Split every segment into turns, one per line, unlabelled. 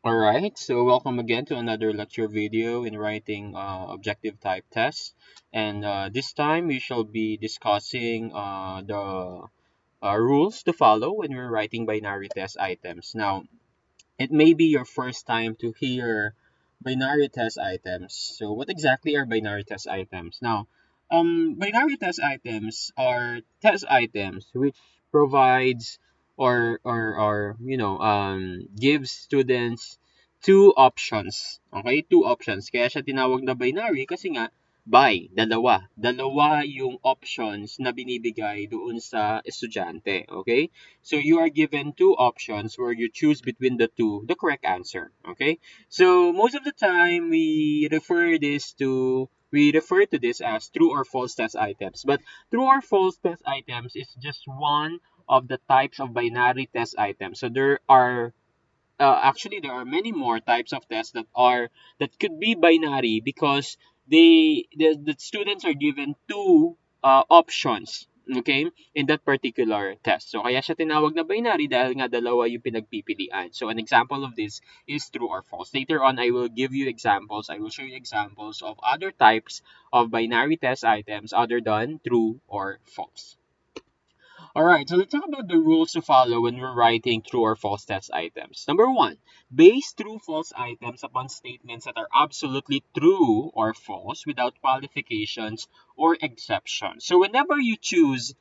All right, so welcome again to another lecture video in writing objective type tests. And this time we shall be discussing the rules to follow when we're writing binary test items. Now, it may be your first time to hear binary test items. So, what exactly are binary test items? Now, binary test items are test items which provides or gives students two options. Okay, two options. Kaya siya tinawag na binary kasi nga dalawa. Dalawa yung options na binibigay doon sa estudyante. Okay? So you are given two options where you choose between the two, the correct answer. Okay. So most of the time we refer to this as true or false test items. But true or false test items is just one of the types of binary test items. So there are many more types of tests that could be binary because the students are given two options, okay, in that particular test. So kaya siya tinawag na binary dahil nga dalawa yung pinagpipilian. So an example of this is true or false. Later on, I will give you examples. I will show you examples of other types of binary test items other than true or false. All right, so let's talk about the rules to follow when we're writing true or false test items. Number one, base true false items upon statements that are absolutely true or false without qualifications or exceptions. So whenever you choose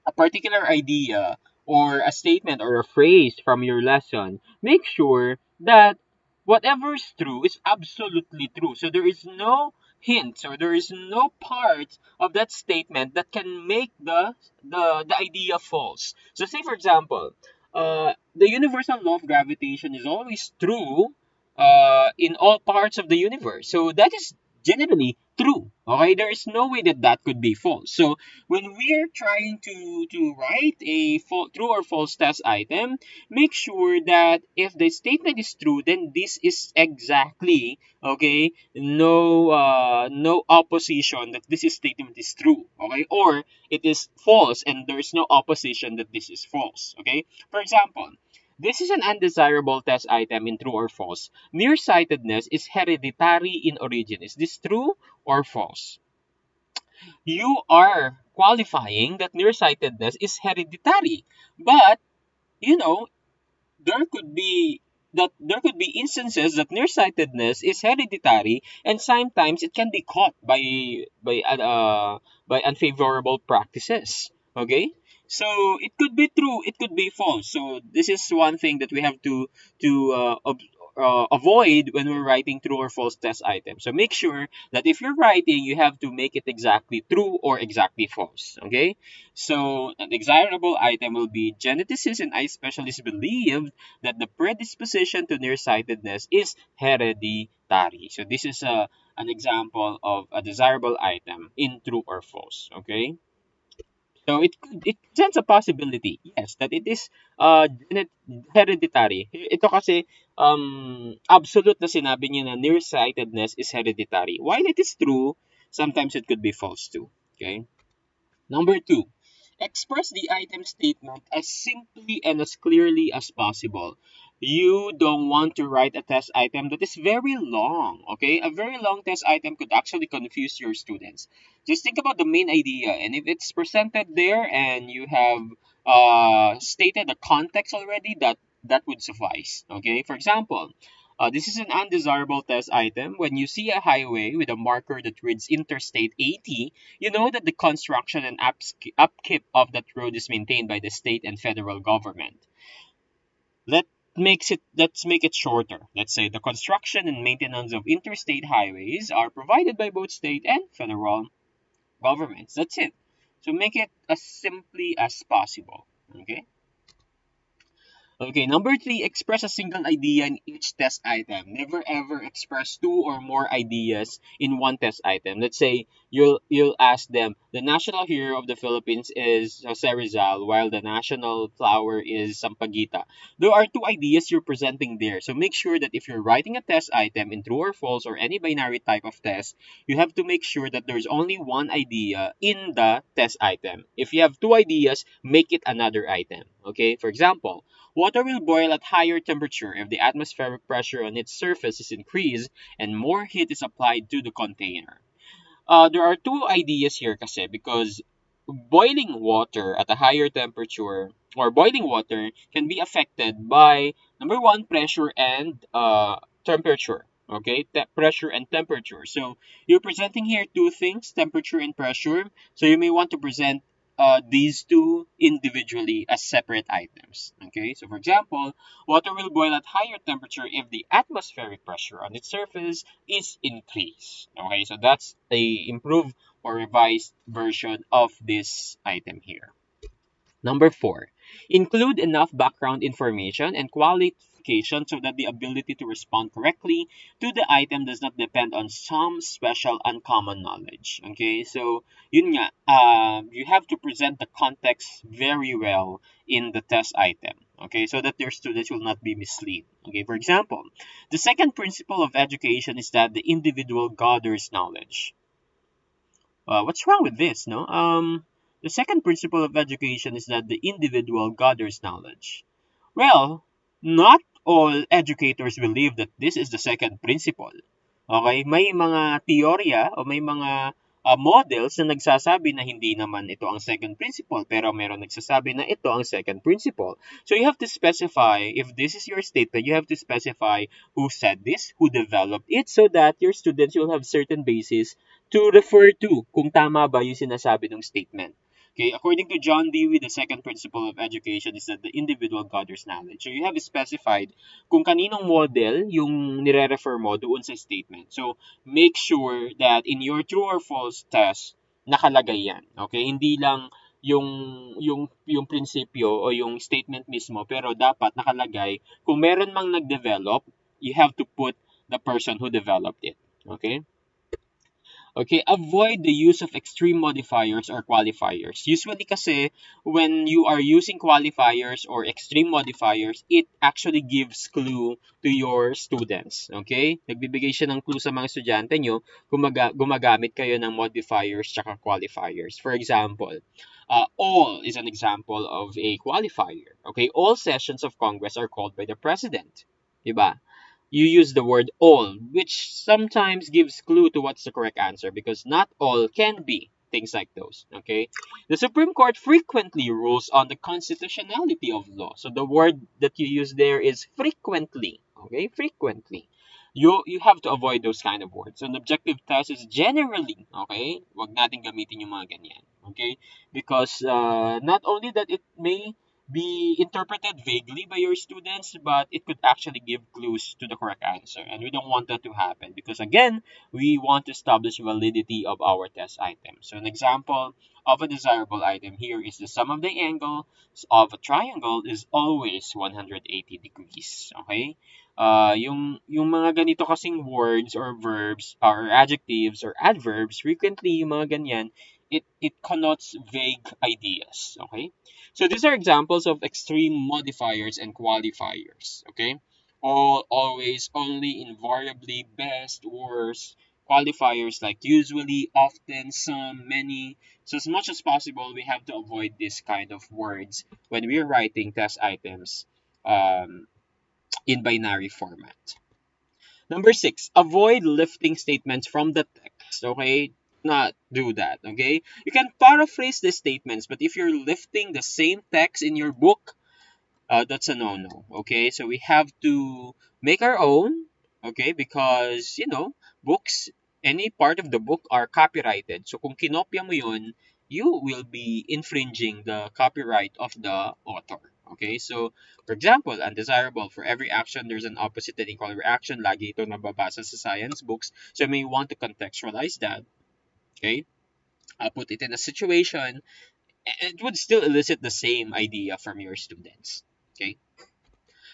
a particular idea or a statement or a phrase from your lesson, make sure that whatever is true is absolutely true. So there is no hints or there is no part of that statement that can make the idea false. So say for example, the universal law of gravitation is always true in all parts of the universe. So that is generally true. Okay, there is no way that that could be false. So when we're trying to write a true or false test item, make sure that if the statement is true, then this is exactly okay. No opposition that this statement is true. Okay, or it is false and there is no opposition that this is false. Okay, for example. This is an undesirable test item in true or false. Nearsightedness is hereditary in origin. Is this true or false? You are qualifying that nearsightedness is hereditary. But, you know, there could be there could be instances that nearsightedness is hereditary and sometimes it can be caught by unfavorable practices. Okay? So it could be true, it could be false. So this is one thing that we have to avoid when we're writing true or false test items. So make sure that if you're writing, you have to make it exactly true or exactly false. Okay? So an desirable item will be geneticists and eye specialists believe that the predisposition to nearsightedness is hereditary. So this is an example of a desirable item in true or false. Okay. So it presents a possibility, yes, that it is hereditary. Ito kasi absolute na sinabi niya na nearsightedness is hereditary. While it is true, sometimes it could be false too. Okay. Number two, express the item statement as simply and as clearly as possible. You don't want to write a test item that is very long, okay? A very long test item could actually confuse your students. Just think about the main idea, and if it's presented there and you have stated the context already, that would suffice, okay? For example, this is an undesirable test item. When you see a highway with a marker that reads Interstate 80, you know that the construction and upkeep of that road is maintained by the state and federal government. Let's make it shorter. Let's say the construction and maintenance of interstate highways are provided by both state and federal governments. That's it. So make it as simply as possible. Okay? Okay, number three, express a single idea in each test item. Never ever express two or more ideas in one test item. Let's say you'll ask them, the national hero of the Philippines is Jose Rizal, while the national flower is Sampaguita. There are two ideas you're presenting there. So make sure that if you're writing a test item in true or false or any binary type of test, you have to make sure that there's only one idea in the test item. If you have two ideas, make it another item. Okay, for example, water will boil at higher temperature if the atmospheric pressure on its surface is increased and more heat is applied to the container. There are two ideas here kasi because boiling water at a higher temperature or boiling water can be affected by number one, pressure and temperature. Okay, pressure and temperature. So you're presenting here two things, temperature and pressure. So you may want to present these two individually as separate items. Okay, so for example, water will boil at higher temperature if the atmospheric pressure on its surface is increased. Okay, so that's a improved or revised version of this item here. Number four, include enough background information and qualification so that the ability to respond correctly to the item does not depend on some special uncommon knowledge. Okay, so yun nga, you have to present the context very well in the test item. Okay, so that your students will not be misled. Okay, for example, the second principle of education is that the individual gathers knowledge. What's wrong with this? No. The second principle of education is that the individual gathers knowledge. Well, not all educators believe that this is the second principle. Okay, may mga teorya o may mga models na nagsasabi na hindi naman ito ang second principle pero meron nagsasabi na ito ang second principle. So you have to specify, if this is your statement, you have to specify who said this, who developed it so that your students will have certain basis to refer to kung tama ba yung sinasabi ng statement. Okay, according to John Dewey, the second principle of education is that the individual gathers knowledge. So you have specified kung kaninong model yung nire-refer mo doon sa statement. So make sure that in your true or false test, nakalagay yan. Okay, hindi lang yung prinsipyo o yung statement mismo, pero dapat nakalagay kung meron mang nag-develop, you have to put the person who developed it. Okay? Okay, avoid the use of extreme modifiers or qualifiers. Usually kasi, when you are using qualifiers or extreme modifiers, it actually gives clue to your students. Okay? Nagbibigay siya ng clue sa mga estudyante nyo kung gumagamit kayo ng modifiers tsaka qualifiers. For example, all is an example of a qualifier. Okay? All sessions of Congress are called by the President. Diba? You use the word all, which sometimes gives clue to what's the correct answer because not all can be things like those. Okay, the Supreme Court frequently rules on the constitutionality of law. So the word that you use there is frequently. Okay, frequently. You have to avoid those kind of words. So an objective test is generally, okay, wag natin gamitin yung mga ganyan. Okay, because not only that it may be interpreted vaguely by your students, but it could actually give clues to the correct answer. And we don't want that to happen because, again, we want to establish validity of our test item. So an example of a desirable item here is the sum of the angles of a triangle is always 180 degrees. Okay? Yung mga ganito kasing words or verbs or adjectives or adverbs, frequently yung mga ganyan, it connotes vague ideas. Okay? So these are examples of extreme modifiers and qualifiers, okay? All, always, only, invariably, best, worst, qualifiers like usually, often, some, many. So as much as possible, we have to avoid this kind of words when we're writing test items in binary format. Number six, avoid lifting statements from the text, okay? Not do that, okay? You can paraphrase the statements, but if you're lifting the same text in your book, that's a no-no, okay? So we have to make our own, okay? Because, books, any part of the book are copyrighted. So kung kinopya mo yun, you will be infringing the copyright of the author. Okay, so for example, undesirable, for every action there's an opposite and equal reaction. Lagi ito nababasa sa science books. So you may want to contextualize that. Okay, I'll put it in a situation. It would still elicit the same idea from your students. Okay.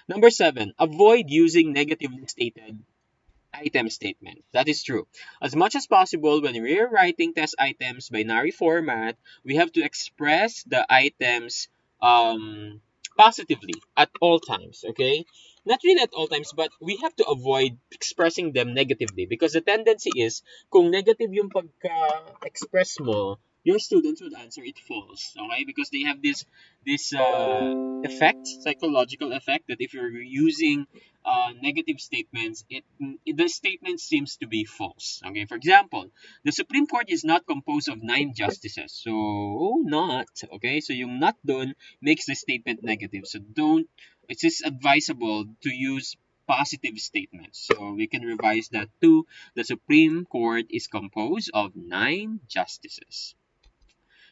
Number seven, avoid using negatively stated item statement. That is true. As much as possible, when we're writing test items binary format, we have to express the items positively at all times, okay? Not really at all times, but we have to avoid expressing them negatively because the tendency is, kung negative yung pagka-express mo, your students would answer it false, okay? Because they have this effect, psychological effect, that if you're using negative statements, the statement seems to be false. Okay, for example, the Supreme Court is not composed of 9 justices, so not okay. So yung not done makes the statement negative. So don't. It is advisable to use positive statements. So we can revise that to the Supreme Court is composed of 9 justices.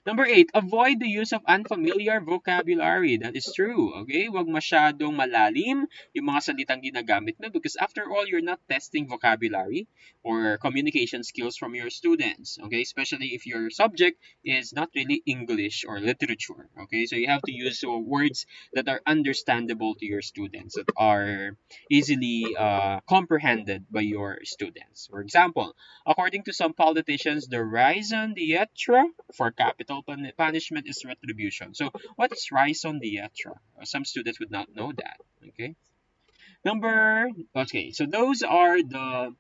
Number 8, avoid the use of unfamiliar vocabulary. That is true. Okay? Huwag masyadong malalim yung mga salitang ginagamit mo because after all, you're not testing vocabulary or communication skills from your students. Okay? Especially if your subject is not really English or literature. Okay? So you have to use words that are understandable to your students, that are easily comprehended by your students. For example, according to some politicians, the raison d'etre for capital punishment is retribution. So, what is raison d'etre? Some students would not know that. Okay. So those are the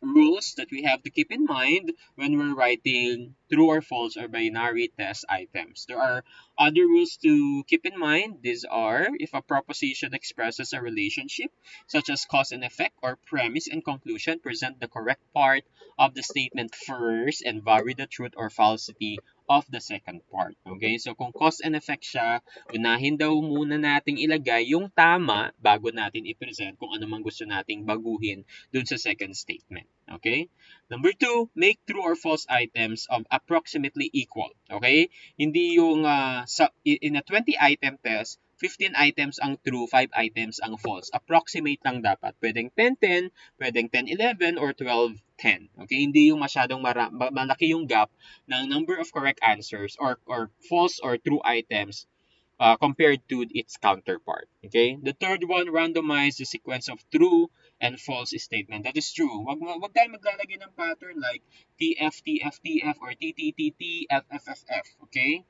rules that we have to keep in mind when we're writing true or false or binary test items. There are other rules to keep in mind. These are if a proposition expresses a relationship, such as cause and effect or premise and conclusion, present the correct part of the statement first and vary the truth or falsity of the second part. Okay? So kung cause and effect siya, unahin daw muna nating ilagay yung tama bago natin i-present kung ano mang gusto nating baguhin dun sa second statement. Okay? Number 2, make true or false items of approximately equal. Okay? Hindi yung in a 20-item test, 15 items ang true, 5 items ang false. Approximate lang dapat. Pwedeng 10-10, pwedeng 10-11, or 12-10. Okay? Hindi yung masyadong malaki yung gap ng number of correct answers or false or true items compared to its counterpart. Okay? The third one, randomize the sequence of true and false statement. That is true. Wag tayo maglalagay ng pattern like TF, TF, TF, or TTTT, FFFF. Okay?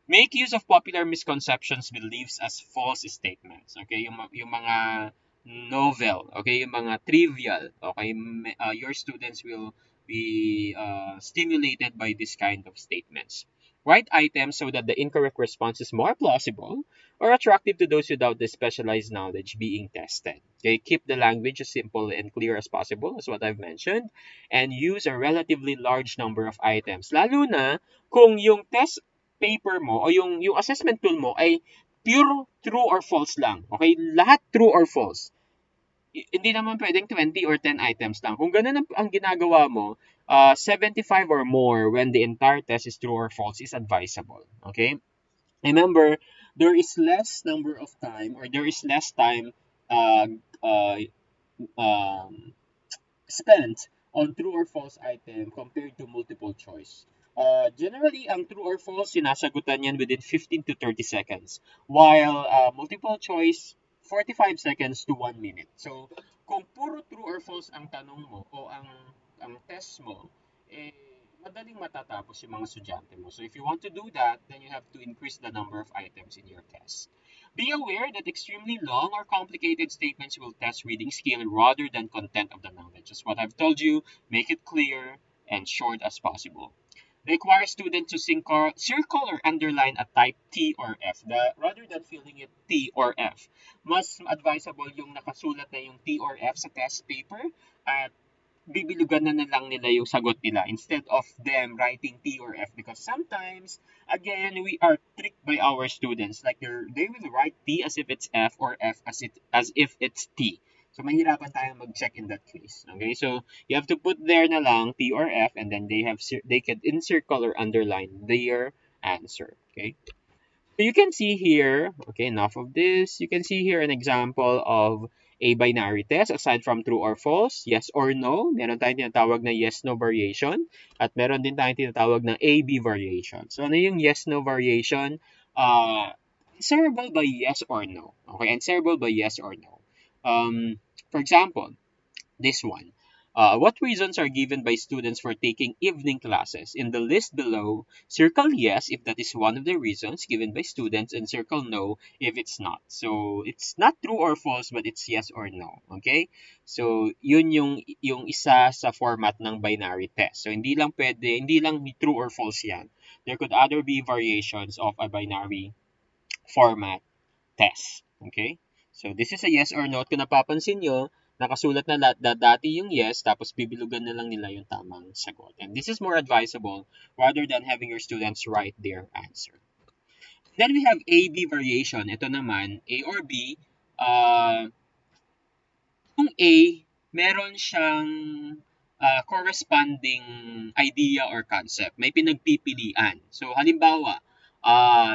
Make use of popular misconceptions, beliefs as false statements. Okay? Yung mga novel, okay? Yung mga trivial, okay? Your students will be stimulated by this kind of statements. Write items so that the incorrect response is more plausible or attractive to those without the specialized knowledge being tested. Okay, keep the language as simple and clear as possible, as what I've mentioned, and use a relatively large number of items. Lalo na kung yung test paper mo o yung assessment tool mo ay pure true or false lang. Okay, lahat true or false. Hindi naman pwedeng 20 or 10 items lang. Kung ganun ang ginagawa mo, 75 or more when the entire test is true or false is advisable. Okay? Remember, there is less number of time or there is less time uh, uh, um, spent on true or false item compared to multiple choice. Generally, ang true or false, sinasagutan yan within 15 to 30 seconds. While multiple choice, 45 seconds to 1 minute. So, kung puro true or false ang tanong mo o ang test mo, eh, madaling matatapos yung mga estudyante mo. So, if you want to do that, then you have to increase the number of items in your test. Be aware that extremely long or complicated statements will test reading skill rather than content of the knowledge. As what I've told you, make it clear and short as possible. Require students to circle or underline a type T or F rather than filling it T or F. Mas advisable yung nakasulat na yung T or F sa test paper at bibilugan na lang nila yung sagot nila instead of them writing T or F, because sometimes, again, we are tricked by our students. Like they will write T as if it's F or F as if it's T. So, mahirapan tayo mag-check in that case. Okay? So, you have to put there na lang T or F, and then they can encircle or underline their answer. Okay? So you can see here, okay, enough of this. You can see here an example of a binary test aside from true or false, yes or no. Meron tayong tinatawag na yes-no variation at meron din tayong tinatawag na A-B variation. So ano yung yes-no variation? Answerable by yes or no. Okay, answerable by yes or no. For example, this one. What reasons are given by students for taking evening classes? In the list below, circle yes if that is one of the reasons given by students and circle no if it's not. So, it's not true or false but it's yes or no. Okay? So, yun yung isa sa format ng binary test. So, hindi lang true or false yan. there could other be variations of a binary format test. Okay? So, this is a yes or no. At kung napapansin nyo, nakasulat na dati yung yes, tapos bibilugan na lang nila yung tamang sagot. And this is more advisable rather than having your students write their answer. Then we have A-B variation. Ito naman, A or B, uh, kung A, meron siyang corresponding idea or concept. May pinagpipilian. So halimbawa,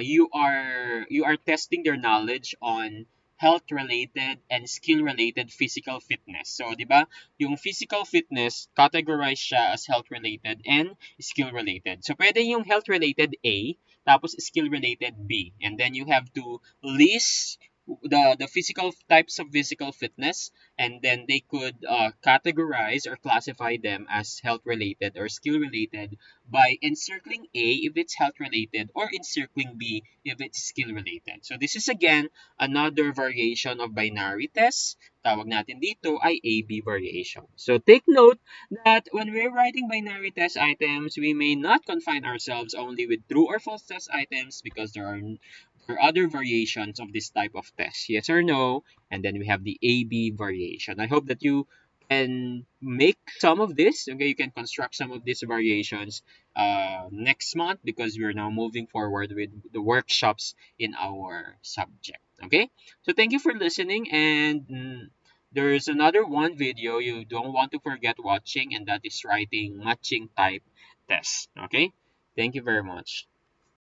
you are testing their knowledge on health-related and skill-related physical fitness. So, 'di ba? Yung physical fitness categorized siya as health-related and skill-related. So, pwede yung health-related A, tapos skill-related B. And then you have to list the physical types of physical fitness, and then they could categorize or classify them as health related or skill related by encircling A if it's health related or encircling B if it's skill related. So this is again another variation of binary tests. Tawag natin dito ay A-B variation. So take note that when we're writing binary test items, we may not confine ourselves only with true or false test items because there are other variations of this type of test. Yes or no, and then we have the A-B variation. I hope that you can make some of this. Okay, you can construct some of these variations next month because we're now moving forward with the workshops in our subject. Okay, so thank you for listening, and there's another one video you don't want to forget watching, and that is writing matching type test. Okay, thank you very much.